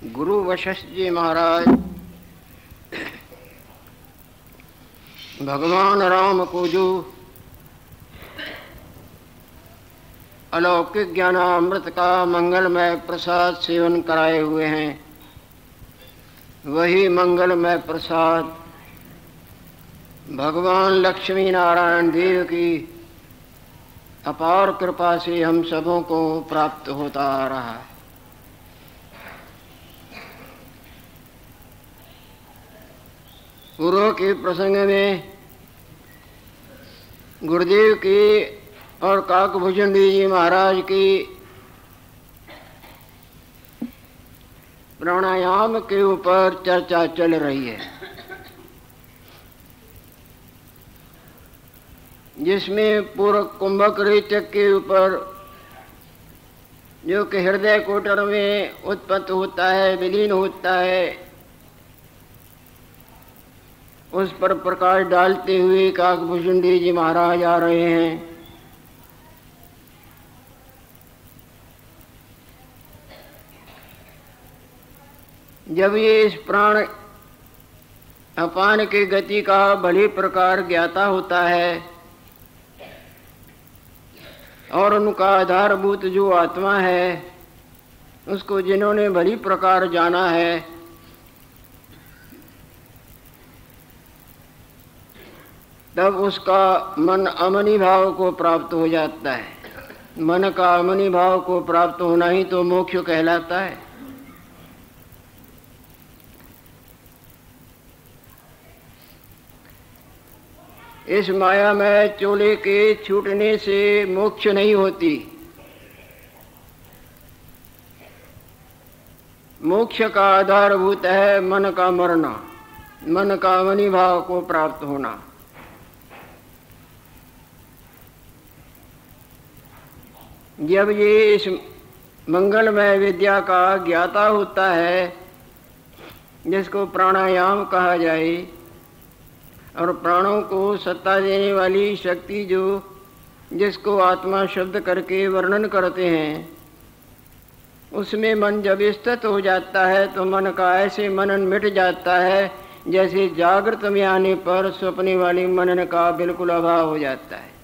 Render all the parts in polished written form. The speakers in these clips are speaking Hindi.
गुरु वशिष्ठ जी महाराज भगवान राम को जो अलौकिक ज्ञानामृत का मंगलमय प्रसाद सेवन कराए हुए हैं, वही मंगलमय प्रसाद भगवान लक्ष्मी नारायण देव की अपार कृपा से हम सबों को प्राप्त होता आ रहा है। पूर्व के प्रसंग में गुरुदेव की और काकभुजंडी जी महाराज की प्राणायाम के ऊपर चर्चा चल रही है, जिसमें पूर्व कुंभक रेचक के ऊपर जो कि हृदय कोटर में उत्पन्न होता है, विलीन होता है, उस पर प्रकाश डालते हुए काकभुजंडी जी महाराज आ रहे हैं। जब ये इस प्राण अपान की गति का भली प्रकार ज्ञाता होता है और उनका आधारभूत जो आत्मा है उसको जिन्होंने भली प्रकार जाना है, तब उसका मन अमनी भाव को प्राप्त हो जाता है। मन का अमनी भाव को प्राप्त होना ही तो मोक्ष कहलाता है। इस माया में चोले के छूटने से मोक्ष नहीं होती। मोक्ष का आधारभूत है मन का मरना, मन का अमनी भाव को प्राप्त होना। जब ये इस मंगलमय विद्या का ज्ञाता होता है, जिसको प्राणायाम कहा जाए, और प्राणों को सत्ता देने वाली शक्ति जो जिसको आत्मा शब्द करके वर्णन करते हैं, उसमें मन जब स्थित हो जाता है तो मन का ऐसे मनन मिट जाता है जैसे जागृत में आने पर स्वप्ने वाली मनन का बिल्कुल अभाव हो जाता है।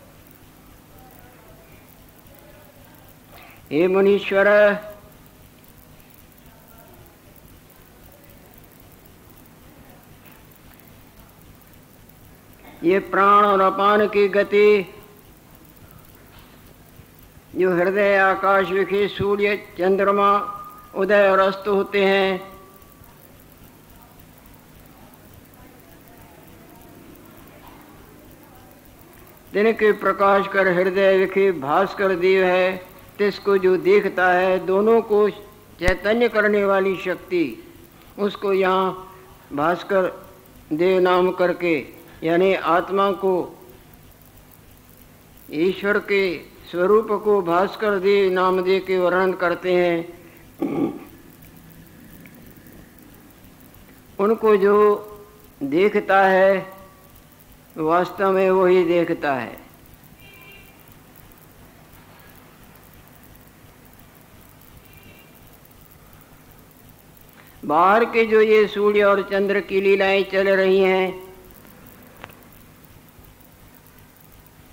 हे मुनीश्वर, ये प्राण और अपान की गति जो हृदय आकाश विखे सूर्य चंद्रमा उदय और अस्त होते हैं, दिन के प्रकाश कर हृदय विखे भास्कर देव है, तिसको जो देखता है, दोनों को चैतन्य करने वाली शक्ति, उसको यहाँ भास्कर देव नाम करके, यानी आत्मा को, ईश्वर के स्वरूप को भास्कर देव नाम दे के वर्णन करते हैं। उनको जो देखता है वास्तव में वही देखता है। बाहर के जो ये सूर्य और चंद्र की लीलाएं चल रही हैं,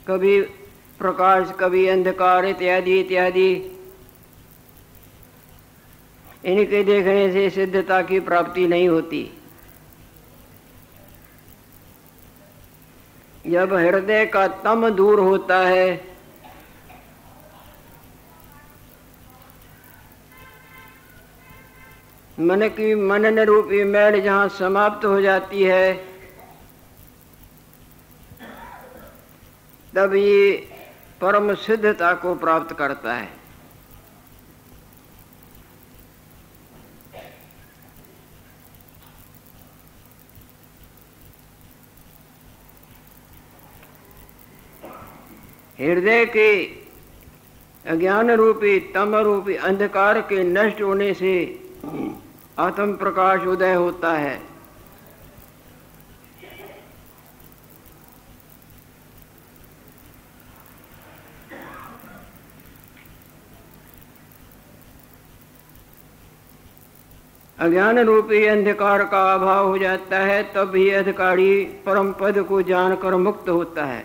कभी प्रकाश कभी अंधकार इत्यादि इत्यादि, इनके देखने से सिद्धता की प्राप्ति नहीं होती। जब हृदय का तम दूर होता है, मन की मनन रूपी मैल जहाँ समाप्त हो जाती है, तब ये परम सिद्धता को प्राप्त करता है। हृदय के अज्ञान रूपी तम रूपी अंधकार के नष्ट होने से आत्म प्रकाश उदय होता है। अज्ञान रूपी अंधकार का अभाव हो जाता है, तब ही अधिकारी परम पद को जानकर मुक्त होता है।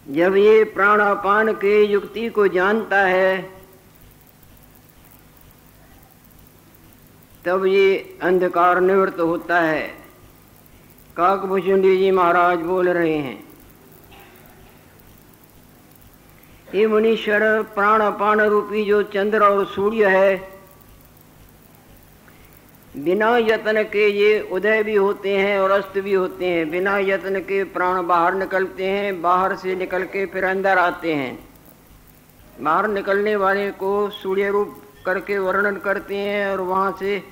जब ये प्राणापान के युक्ति को जानता है, तब ये अंधकार निवृत्त होता है। काकभूषुंडी जी महाराज बोल रहे हैं, ये मुनीश्वर प्राणापान रूपी जो चंद्र और सूर्य है, बिना यत्न के ये उदय भी होते हैं और अस्त भी होते हैं। बिना यत्न के प्राण बाहर निकलते हैं, बाहर से निकल के फिर अंदर आते हैं। बाहर निकलने वाले को सूर्य रूप करके वर्णन करते हैं, और वहाँ से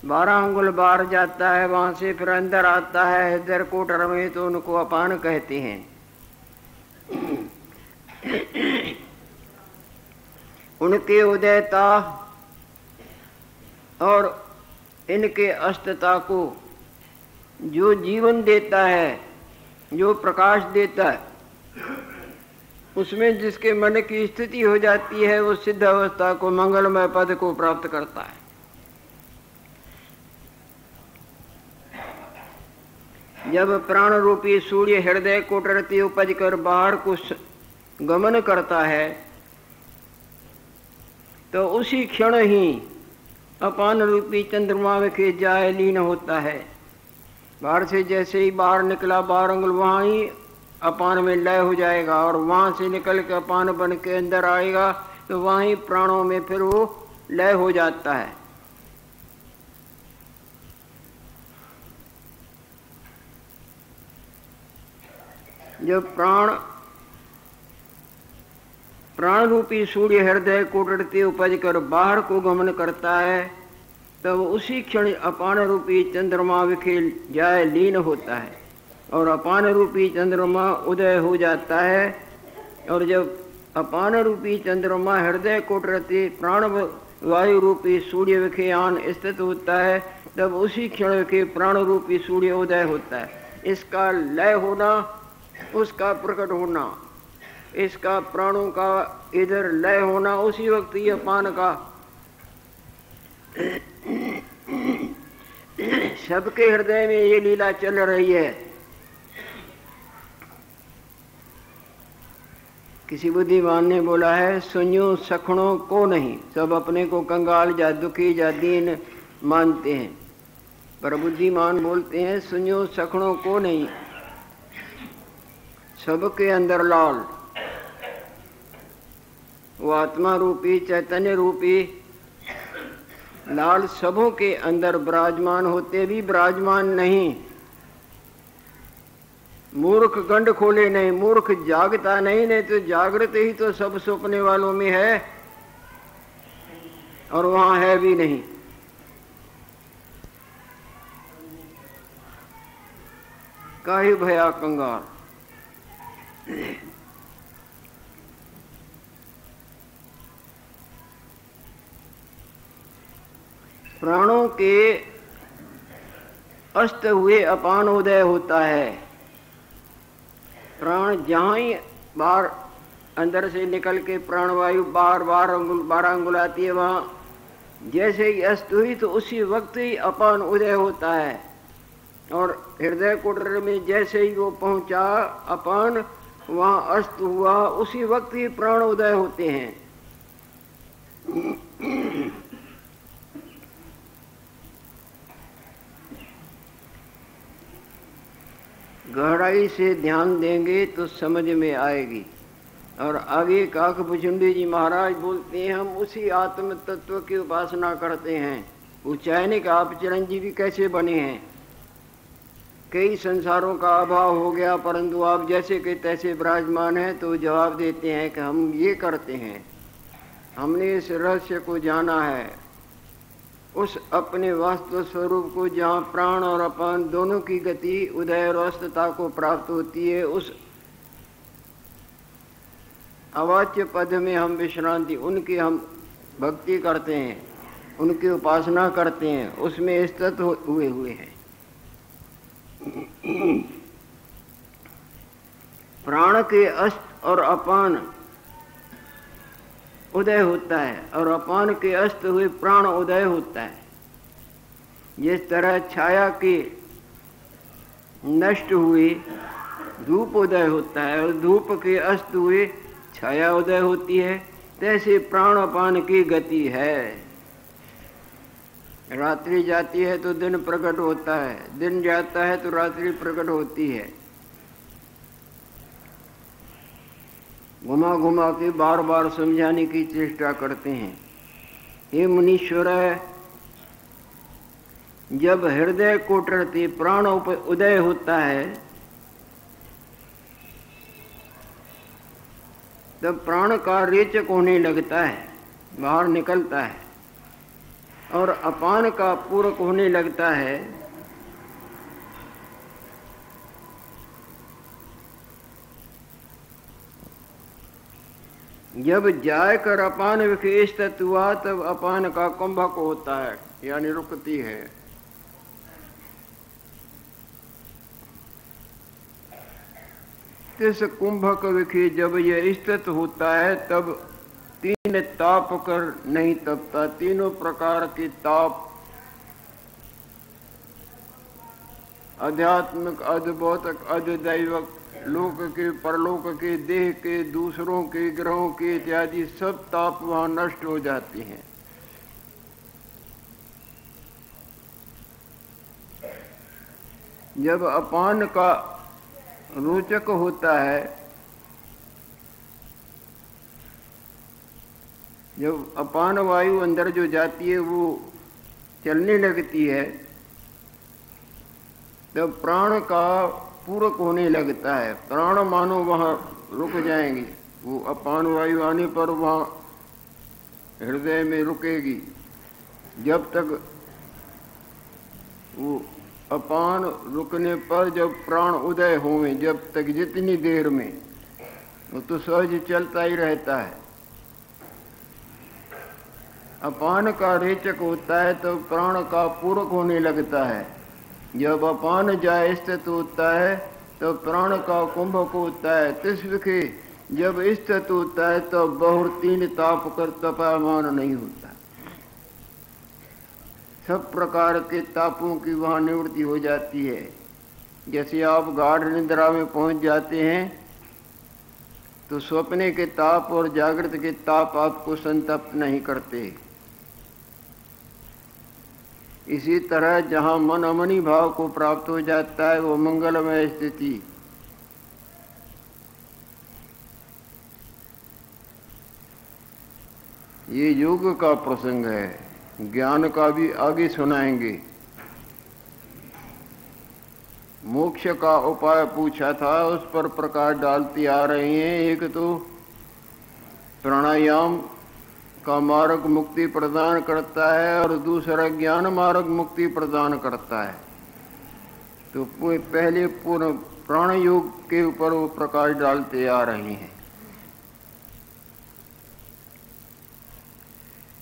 12 अंगुल बाहर जाता है, वहाँ से फिर अंदर आता है हृदय कोटर में, तो उनको अपान कहते हैं। उनके उदयता और इनके अस्तता को जो जीवन देता है, जो प्रकाश देता है, उसमें जिसके मन की स्थिति हो जाती है, वो सिद्ध अवस्था को, मंगलमय पद को प्राप्त करता है। जब प्राण रूपी सूर्य हृदय कोटरती उपज कर बाहर को गमन करता है, तो उसी क्षण ही अपान रूपी चंद्रमा में जाए लीन होता है। बाहर से जैसे ही बाहर निकला 12 अंगुल, वहाँ ही अपान में लय हो जाएगा, और वहाँ से निकल के अपान बन के अंदर आएगा, तो वहाँ ही प्राणों में फिर वो लय हो जाता है। जब प्राण रूपी सूर्य हृदय कोटरते उपज कर बाहर को गमन करता है, तब उसी क्षण अपान रूपी चंद्रमा विखेल जाए लीन होता है, और अपान रूपी चंद्रमा उदय हो जाता है। और जब अपान रूपी चंद्रमा हृदय कोटरते प्राण वायु रूपी सूर्य विखेयान स्थित होता है, तब उसी क्षण के प्राण रूपी सूर्य उदय होता है। इसका लय होना, उसका प्रकट होना, इसका प्राणों का इधर लय होना, उसी वक्त ही अपान का सबके हृदय में ये लीला चल रही है। किसी बुद्धिमान ने बोला है, सुनियो सखणों को नहीं, सब अपने को कंगाल या दुखी या दीन मानते हैं, पर बुद्धिमान बोलते हैं सुनियो सखणों को नहीं, सबके अंदर लाल, वो आत्मा रूपी चैतन्य रूपी लाल सबों के अंदर विराजमान होते भी विराजमान नहीं। मूर्ख गंड खोले नहीं, मूर्ख जागता नहीं, नहीं तो जागृत ही तो सब सपने वालों में है, और वहां है भी नहीं। काहे भया कंगाल। प्राणों के अस्त हुए अपान उदय होता है। प्राण जहाँ ही बाहर अंदर से निकल के प्राणवायु बाहर 12 अंगुल आती है, वहाँ जैसे ही अस्त हुई तो उसी वक्त ही अपान उदय होता है, और हृदय कुटर में जैसे ही वो पहुँचा अपान, वहाँ अस्त हुआ, उसी वक्त ही प्राण उदय होते हैं। गहराई से ध्यान देंगे तो समझ में आएगी। और आगे काकभूषुंडी जी महाराज बोलते हैं, हम उसी आत्म तत्व की उपासना करते हैं। उच्चायनिक आप चिरंजीवी कैसे बने हैं? कई संसारों का अभाव हो गया, परंतु आप जैसे के तैसे विराजमान हैं, तो जवाब देते हैं कि हम ये करते हैं, हमने इस रहस्य को जाना है, उस अपने वास्तव स्वरूप को, जहाँ प्राण और अपान दोनों की गति उदय और अवस्थता को प्राप्त होती है, उस अवाच्य पद में हम विश्रांति, उनकी हम भक्ति करते हैं, उनकी उपासना करते हैं, उसमें स्थित हुए हैं। प्राण के अस्त और अपान उदय होता है और अपान के अस्त हुए प्राण उदय होता है। जिस तरह छाया के नष्ट हुए धूप उदय होता है और धूप के अस्त हुए छाया उदय होती है, तैसे प्राण अपान की गति है। रात्रि जाती है तो दिन प्रकट होता है, दिन जाता है तो रात्रि प्रकट होती है। घुमा घुमा के बार बार समझाने की चेष्टा करते हैं। हे मुनीश्वर, जब हृदय कोटरते प्राण उदय होता है तब प्राण का रेचक होने लगता है, बाहर निकलता है, और अपान का पूरक होने लगता है। जब जायकर अपान विशेष तत्व हुआ तब अपान का कुंभक होता है, यानी रुकती है। इस कुंभक विखे जब यह स्थित होता है तब तीन ताप कर नहीं तपता। तीनों प्रकार के ताप, आध्यात्मिक, अधिभौतिक, अधिदैवक, लोक के, परलोक के, देह के, दूसरों के, ग्रहों के इत्यादि सब ताप वहां नष्ट हो जाते हैं। जब अपान का रोचक होता है, जब अपान वायु अंदर जो जाती है वो चलने लगती है, तब प्राण का पूरक होने लगता है। प्राण मानो वहाँ रुक जाएंगे, वो अपान वायु आने पर वहाँ हृदय में रुकेगी। जब तक वो अपान रुकने पर जब प्राण उदय होंगे, जब तक जितनी देर में, वो तो सहज चलता ही रहता है। अपान का रेचक होता है तो प्राण का पूरक होने लगता है। जब अपान जाए स्थित होता है तो प्राण का कुंभक होता है। तिस्विखे जब स्थित होता है तो बहुर तीन ताप कर तपायमान नहीं होता। सब प्रकार के तापों की वहाँ निवृत्ति हो जाती है। जैसे आप गाढ़ निद्रा में पहुँच जाते हैं तो स्वप्ने के ताप और जागृत के ताप आपको संतप्त नहीं करते। इसी तरह जहाँ मन अमनी भाव को प्राप्त हो जाता है वो मंगलमय स्थिति। ये योग का प्रसंग है, ज्ञान का भी आगे सुनाएंगे। मोक्ष का उपाय पूछा था, उस पर प्रकाश डालती आ रही हैं। एक तो प्राणायाम का मार्ग मुक्ति प्रदान करता है और दूसरा ज्ञान मार्ग मुक्ति प्रदान करता है। तो पहले पूर्ण प्राण योग के ऊपर वो प्रकाश डालते आ रहे हैं।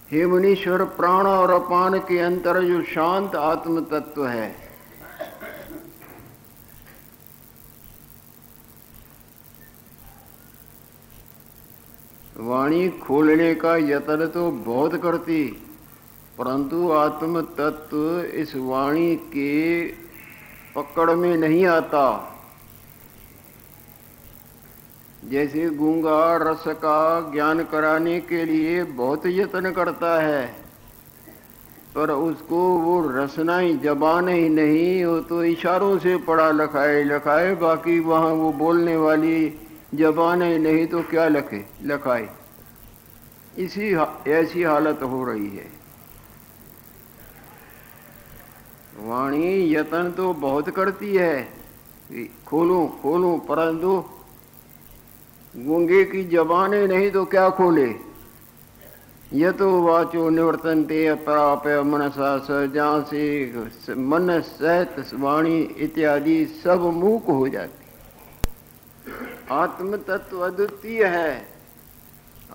हे मुनीश्वर, प्राण और अपान के अंतर जो शांत आत्म तत्व है, वाणी खोलने का यत्न तो बहुत करती, परंतु आत्म तत्व इस वाणी के पकड़ में नहीं आता। जैसे गूंगा रस का ज्ञान कराने के लिए बहुत यत्न करता है, पर उसको वो रसना ही, जबान ही नहीं, वो तो इशारों से पढ़ा लखाए, बाकी वहाँ वो बोलने वाली जबान ही नहीं तो क्या लखाए। ऐसी हालत हो रही है। वाणी यत्न तो बहुत करती है, खोलूं, परंतु गूंगे की जबान ही नहीं तो क्या खोले। यह तो वाचो निवर्तनते अपरापय मनसा स, जहाँ से मन सहित वाणी इत्यादि सब मूक हो जाती। आत्म तत्व अद्वितीय है।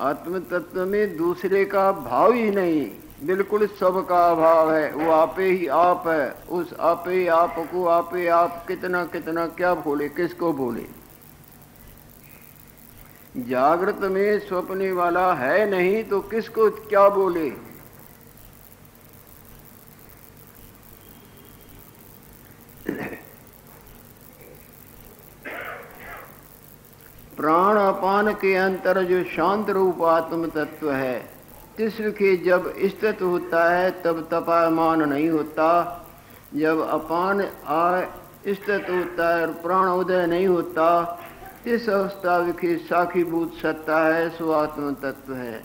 आत्म तत्व में दूसरे का भाव ही नहीं, बिल्कुल सबका अभाव है। वो आपे ही आप है। उस आपे ही आप को आपे आप कितना कितना क्या बोले, किसको बोले। जागृत में स्वप्ने वाला है नहीं तो किसको क्या बोले। प्राण अपान के अंतर जो शांत रूप आत्म तत्व है, तिस्र के जब स्थित होता है तब तपायमान नहीं होता। जब अपान स्थित होता है और प्राण उदय नहीं होता, इस अवस्था विखे साखीभूत सत्ता है, सो आत्म तत्व है।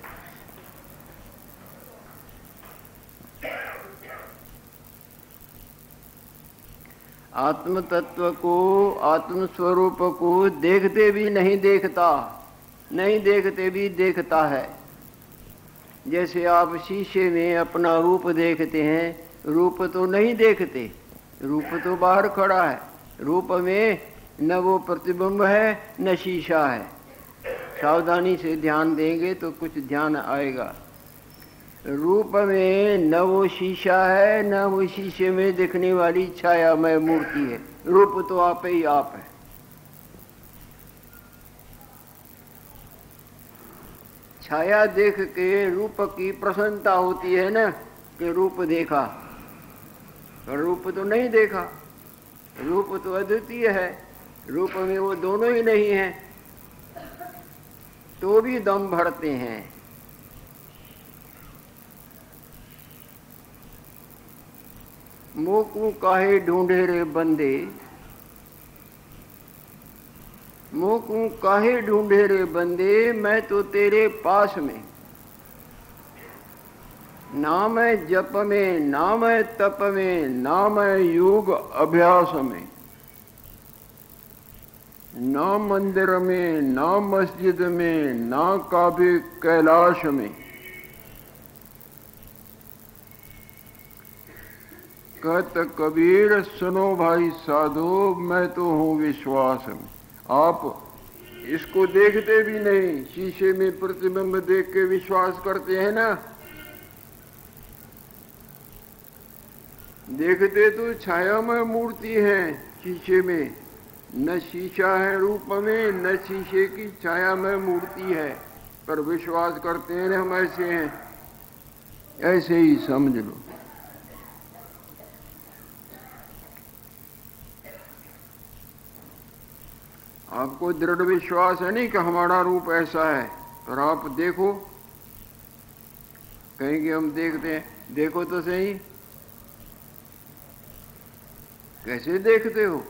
आत्म तत्व को, आत्म स्वरूप को देखते भी नहीं देखता, नहीं देखते भी देखता है। जैसे आप शीशे में अपना रूप देखते हैं, रूप तो नहीं देखते, रूप तो बाहर खड़ा है। रूप में न वो प्रतिबिंब है न शीशा है। सावधानी से ध्यान देंगे तो कुछ ध्यान आएगा। रूप में न वो शीशा है न वो शीशे में दिखने वाली छायामय मूर्ति है। रूप तो आप ही आप है। छाया देख के रूप की प्रसन्नता होती है ना कि रूप देखा, और रूप तो नहीं देखा। रूप तो अद्वितीय है, रूप में वो दोनों ही नहीं है, तो भी दम भरते हैं। मोकू काहे ढूंढे रे बंदे, मोकू काहे ढूंढे रे बंदे, मैं तो तेरे पास में। नाम है जप में, नाम है तप में, नाम है योग अभ्यास में। ना मंदिर में, ना मस्जिद में, ना काबे कैलाश में। कहत कबीर सुनो भाई साधो, मैं तो हूं विश्वास में। आप इसको देखते भी नहीं, शीशे में प्रतिबिंब देख के विश्वास करते हैं ना। देखते तो छायामय मूर्ति है शीशे में, न शीशा है रूप में, न शीशे की छायामय मूर्ति है, पर विश्वास करते हैं हम ऐसे हैं। ऐसे ही समझ लो। आपको दृढ़ विश्वास है नहीं कि हमारा रूप ऐसा है, पर आप देखो, कहेंगे हम देखते हैं, देखो तो सही। कैसे देखते हो?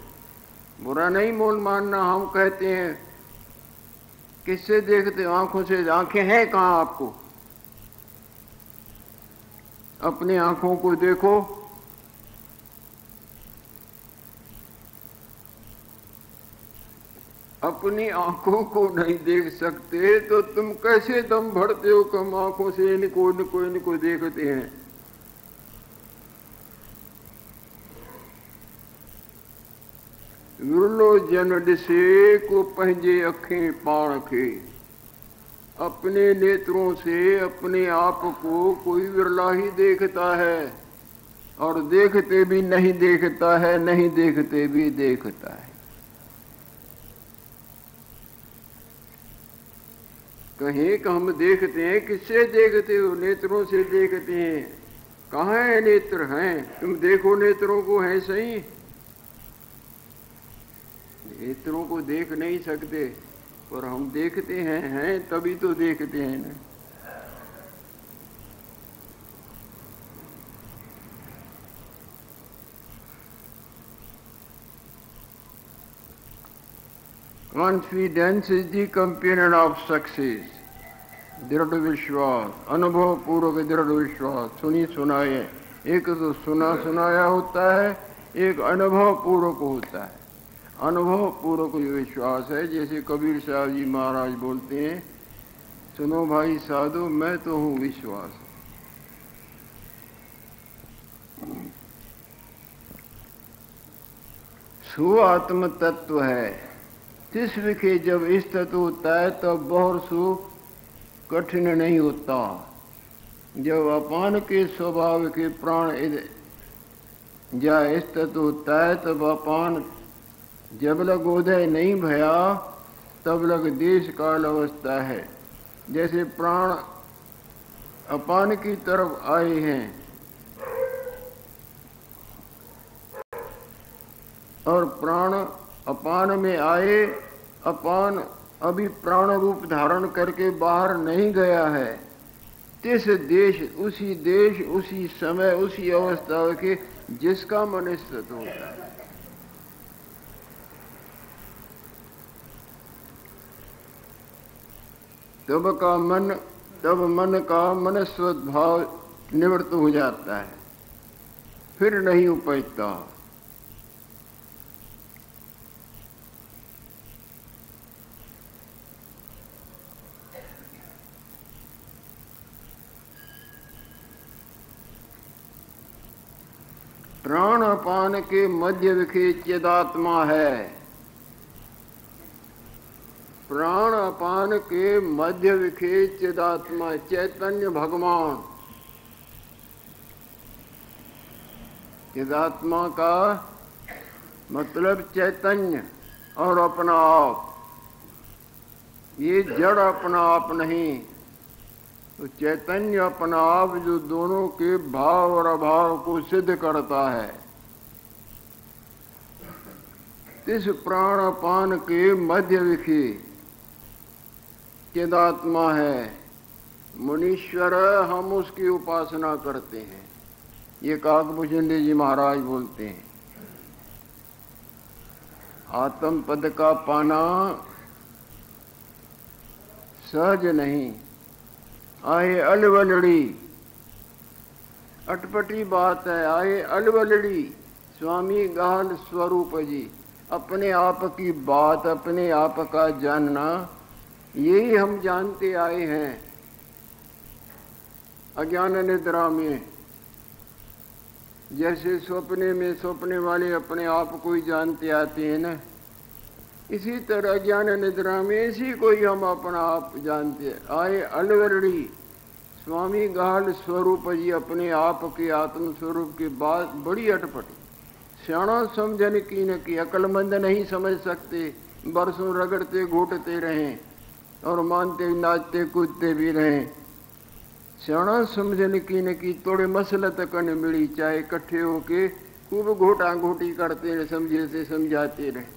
बुरा नहीं मोल मानना, हम कहते हैं किससे देखते हो? आंखों से। आंखें हैं कहाँ आपको? अपनी आंखों को देखो। अपनी आंखों को नहीं देख सकते तो तुम कैसे दम भरते हो कि हम आंखों से इनको देखते हैं? विरलो जन दिसे को पंहिंजे अखें पाण खे। अपने नेत्रों से अपने आप को कोई विरला ही देखता है, और देखते भी नहीं देखता है, नहीं देखते भी देखता है। कहीं कि हम देखते हैं, किससे देखते हो? नेत्रों से देखते हैं। कहाँ है नेत्र? हैं, तुम देखो नेत्रों को, है सही। नेत्रों को देख नहीं सकते, पर हम देखते हैं तभी तो देखते हैं ना। Confidence is the companion of success. दृढ़ विश्वास, अनुभव पूर्वक दृढ़ विश्वास। सुनी सुनाए, एक तो सुना सुनाया होता है, एक अनुभव पूर्वक होता है। अनुभव पूर्वक विश्वास है, जैसे कबीर साहब जी महाराज बोलते हैं, सुनो भाई साधु, मैं तो हूं विश्वास। सु आत्म तत्व है। तिस विखे जब स्थित होता है तब बहुत सु कठिन नहीं होता। जब अपान के स्वभाव के प्राण जा स्थित होता है तब अपान जब लग उदय नहीं भया तब लग देश काल अवस्था है। जैसे प्राण अपान की तरफ आए हैं और प्राण अपान में आए, अपान अभी प्राण रूप धारण करके बाहर नहीं गया है, तिस देश उसी समय उसी अवस्था के जिसका मन स्थित होता है। तब मन का मनस्वत भाव निवृत्त हो जाता है, फिर नहीं उपजता। प्राण अपान के मध्य विखे चिदात्मा है। प्राण अपान के मध्य विखे चिदात्मा चैतन्य भगवान। चिदात्मा का मतलब चैतन्य और अपना आप, ये जड़ अपना आप नहीं, तो चैतन्य अपना आप जो दोनों के भाव और अभाव को सिद्ध करता है, इस प्राण अपान के मध्य विखे चिदात्मा है। मुनीश्वर हम उसकी उपासना करते हैं, ये काकभूषण जी महाराज बोलते हैं। आत्म पद का पाना सहज नहीं, आए अलवलड़ी, अटपटी बात है। आए अलवलड़ी, स्वामी गाल स्वरूप जी, अपने आप की बात, अपने आप का जानना, यही हम जानते आए हैं अज्ञान निद्रा में। जैसे सपने में सपने वाले अपने आप को ही जानते आते हैं ना, इसी तरह अज्ञान निद्रा में इसी को ही हम अपना आप जानते। आए अलवरड़ी, स्वामी गाल स्वरूप जी, अपने आप के आत्म स्वरूप की बात बड़ी अटपटी, सियाणा समझने की न की, अक्लमंद नहीं समझ सकते। बरसों रगड़ते घोटते रहें और मानते नाचते कूदते भी रहें, सियाणा समझने की न की, थोड़े मसलत कन मिली, चाहे इकट्ठे होके खूब घोटा घोटी करते रहे, समझे से समझाते रहे।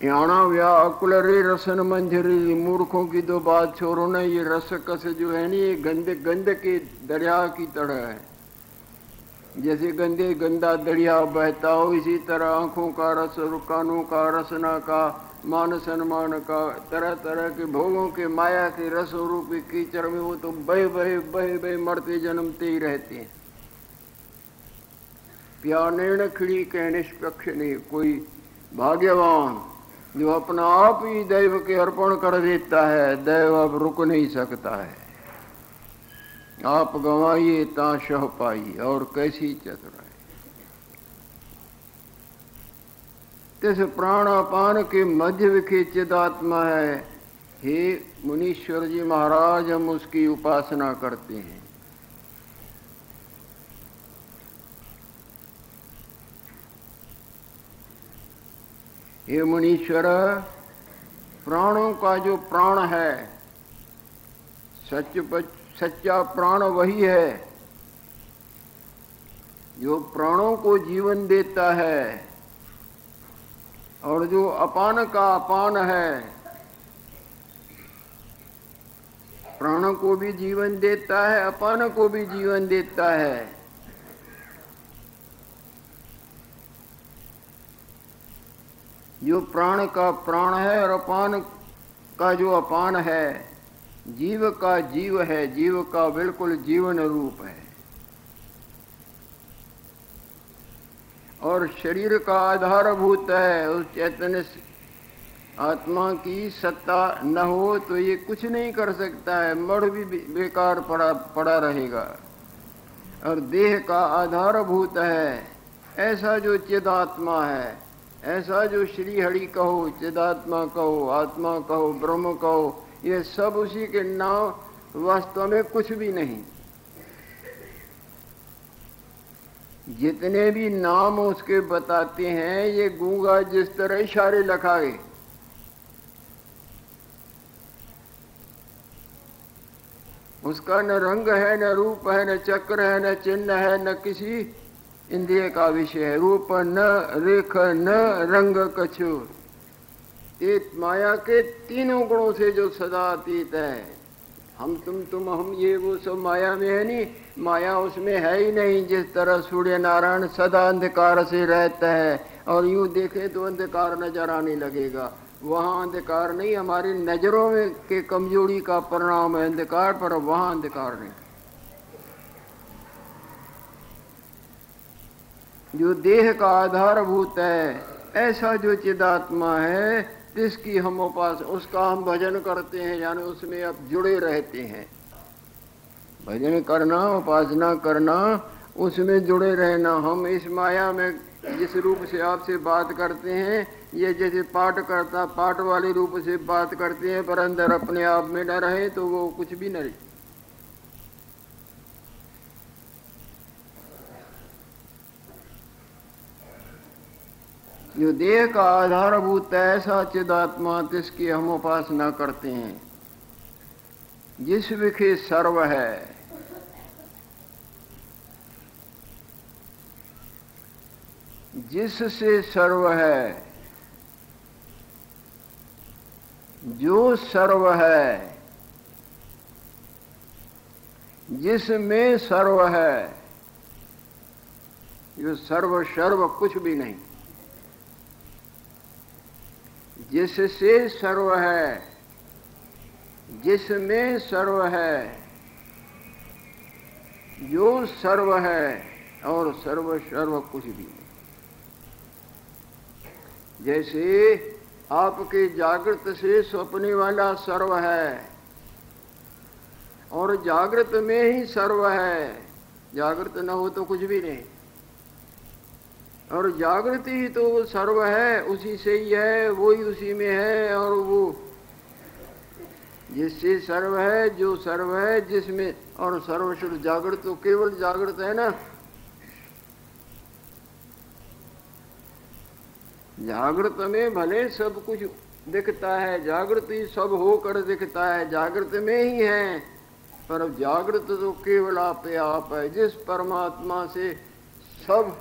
याना व्या अकुल रे रसन मंजरी, मूर्खों की तो बात छोड़ो ना, ये रस कस जो है नहीं, ये गंदे के दरिया की तरह है। जैसे गंदा दरिया बहता हो, इसी तरह आंखों का रस, कानों का, रसना का, मान सम्मान का, तरह तरह के भोगों के, माया के रस रूपी कीचड़ में वो तो बहे मरते जन्मते ही रहते हैं। प्यानेण खिड़ी कह निष्पक्ष नहीं, कोई भाग्यवान जो अपना आप ही दैव के अर्पण कर देता है, दैव अब रुक नहीं सकता है। आप गंवाइए ता शह पाई, और कैसी चतुराई। तिस प्राण अपान के मध्य विखे चिदात्मा है। हे मुनीश्वर जी महाराज, हम उसकी उपासना करते हैं। हे मुनीश्वर, प्राणों का जो प्राण है, सच्चा प्राण वही है जो प्राणों को जीवन देता है, और जो अपान का अपान है, प्राणों को भी जीवन देता है, अपान को भी जीवन देता है। जो प्राण का प्राण है और अपान का जो अपान है, जीव का जीव है, जीव का बिल्कुल जीवन रूप है। और शरीर का आधारभूत है। उस चैतन्य आत्मा की सत्ता न हो तो ये कुछ नहीं कर सकता है, मड़ भी बेकार पड़ा रहेगा। और देह का आधारभूत है। ऐसा जो चिदात्मा है, ऐसा जो श्री हरि कहो, चिदात्मा कहो, आत्मा कहो, ब्रह्म कहो, ये सब उसी के नाम, वास्तव में कुछ भी नहीं। जितने भी नाम उसके बताते हैं, ये गूंगा जिस तरह इशारे लखाए, उसका न रंग है, न रूप है, न चक्र है, न चिन्ह है, न किसी इंद्रिय का विषय है। रूप न रेख न रंग कछु, तेत माया के तीनों गुणों से जो सदा अतीत है। हम तुम हम ये वो सब माया में है नहीं, माया उसमें है ही नहीं। जिस तरह सूर्य नारायण सदा अंधकार से रहता है और यूं देखे तो अंधकार नजर आने लगेगा, वहाँ अंधकार नहीं, हमारी नजरों में के कमजोरी का परिणाम है अंधकार, पर वहाँ अंधकार नहीं। जो देह का आधारभूत है, ऐसा जो चिदात्मा है, जिसकी हम उसका हम भजन करते हैं, यानी उसमें अब जुड़े रहते हैं। भजन करना, उपासना करना, उसमें जुड़े रहना। हम इस माया में जिस रूप से आपसे बात करते हैं, ये जैसे पाठ वाले रूप से बात करते हैं, पर अंदर अपने आप में न रहे तो वो कुछ भी नहीं। जो देह का आधारभूत है, ऐसा चिदात्मा, जिसकी हम उपासना करते हैं, जिस विखे सर्व है, जिससे सर्व है, जो सर्व है, जिसमें सर्व है, जो सर्व कुछ भी नहीं, जिससे सर्व है, जिसमें सर्व है, जो सर्व है, और सर्व कुछ भी नहीं। जैसे आपके जागृत से स्वप्न वाला सर्व है, और जागृत में ही सर्व है, जागृत न हो तो कुछ भी नहीं, और जागृति ही तो वो सर्व है, उसी से ही है, वो ही उसी में है, और वो जिससे सर्व है, जो सर्व है, जिसमें, और सर्वश्रुत जागृत तो केवल जागृत है ना। जागृत में भले सब कुछ दिखता है, जागृत ही सब होकर दिखता है, जागृत में ही है, पर जागृत तो केवल आप है। जिस परमात्मा से सब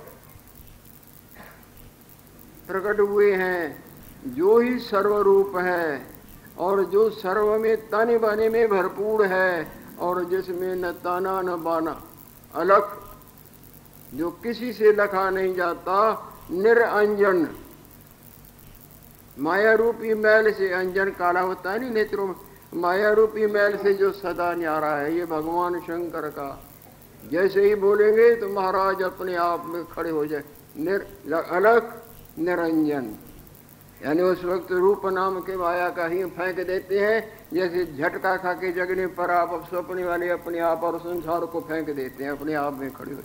प्रकट हुए हैं, जो ही सर्वरूप है, और जो सर्व में ताने बाने में भरपूर है, और जिसमें न ताना न बाना, अलख, जो किसी से लखा नहीं जाता, निरंजन, माया रूपी मैल से, अंजन काला होता है नहीं नेत्रों में, माया रूपी मैल से जो सदा न्यारा है, ये भगवान शंकर का। जैसे ही बोलेंगे तो महाराज अपने आप में खड़े हो जाए। अलख निरंजन, यानी उस वक्त रूप नाम के माया का ही फेंक देते हैं, जैसे झटका खा के जगने पर आप स्वप्न वाले अपने आप और संसार को फेंक देते हैं, अपने आप में खड़े हो।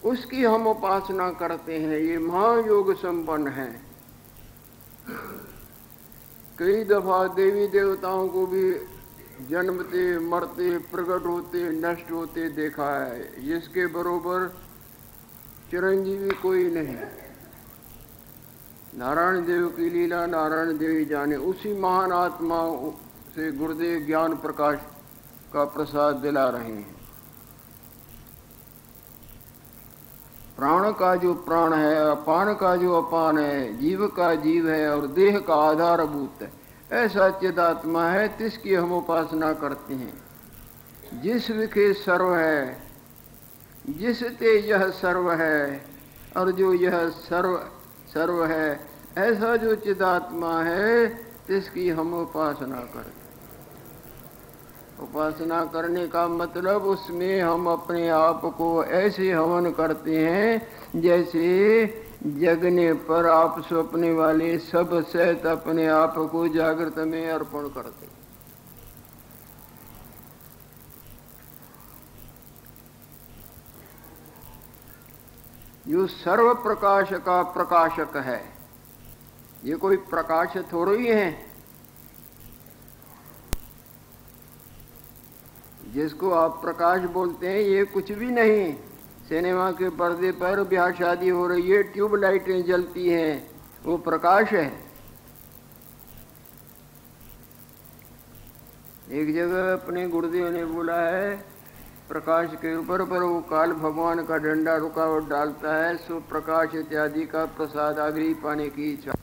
उसकी हम उपासना करते हैं, ये महायोग संपन्न है। कई दफा देवी देवताओं को भी जन्मते, मरते, प्रकट होते, नष्ट होते देखा है। जिसके बरोबर चिरंजीवी कोई नहीं। नारायण देव की लीला नारायण देव ही जाने। उसी महान आत्मा से गुरुदेव ज्ञान प्रकाश का प्रसाद दिला रहे हैं। प्राण का जो प्राण है, अपान का जो अपान है, जीव का जीव है, और देह का आधारभूत है, ऐसा चिदात्मा है, जिसकी हम उपासना करते हैं। जिस विखे सर्व है, जिसते यह सर्व है, और जो यह सर्व है, ऐसा जो चिदात्मा है, जिसकी हम उपासना करते। उपासना करने का मतलब उसमें हम अपने आप को ऐसे हवन करते हैं, जैसे जगने पर आप स्वप्ने वाले सब सहित अपने आप को जागृत में अर्पण करते। जो सर्व प्रकाश का प्रकाशक है, ये कोई प्रकाश थोड़ा ही है। जिसको आप प्रकाश बोलते हैं ये कुछ भी नहीं। सिनेमा के पर्दे पर ब्याह शादी हो रही है, ट्यूबलाइटें जलती हैं, वो प्रकाश है। एक जगह अपने गुरुदेव ने बोला है प्रकाश के ऊपर पर वो काल भगवान का डंडा रुकावट डालता है, सो प्रकाश इत्यादि का प्रसाद आग्रही पाने की इच्छा।